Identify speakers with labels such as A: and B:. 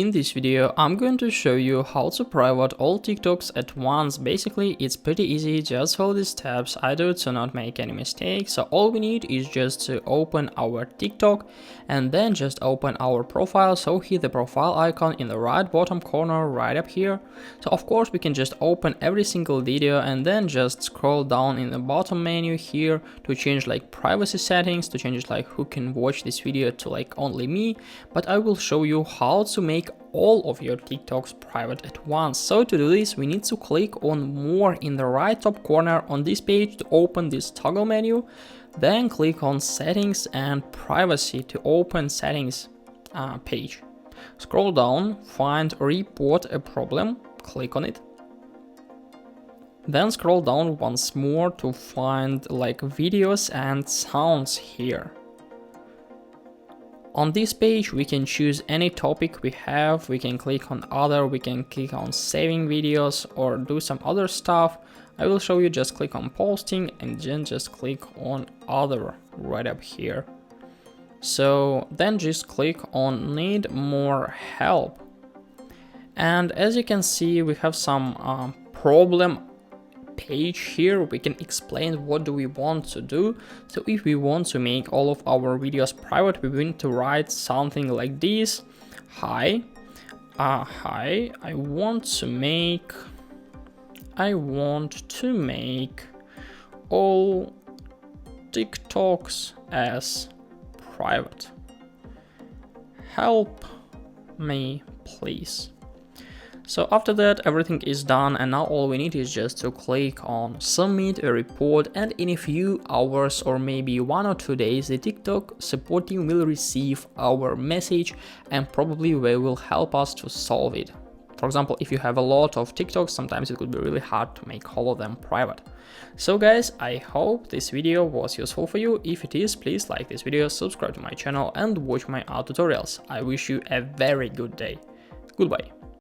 A: In this video, I'm going to show you how to private all TikToks at once. Basically, it's pretty easy, just follow these steps I do to not make any mistakes. So all we need is just to open our TikTok and then just open our profile. So hit the profile icon in the right bottom corner right up here. So of course we can just open every single video and then just scroll down in the bottom menu here to change like privacy settings, to change like who can watch this video to like only me. But I will show you how to make all of your TikToks private at once. So to do this, we need to click on more in the right top corner on this page to open this toggle menu. Then click on settings and privacy to open settings page. Scroll down, find report a problem, click on it. Then scroll down once more to find like videos and sounds here. On this page, we can choose any topic we have, we can click on other, we can click on saving videos or do some other stuff. I will show you, just click on posting and then just click on other right up here. So then just click on need more help. And as you can see, we have some problem page here. We can explain what do we want to do. So if we want to make all of our videos private, we need to write something like this. Hi, I want to make all TikToks as private. Help me, please. So after that, everything is done, and now all we need is just to click on submit a report, and in a few hours or maybe 1 or 2 days, the TikTok support team will receive our message and probably they will help us to solve it. For example, if you have a lot of TikToks, sometimes it could be really hard to make all of them private. So guys, I hope this video was useful for you. If it is, please like this video, subscribe to my channel and watch my other tutorials. I wish you a very good day. Goodbye.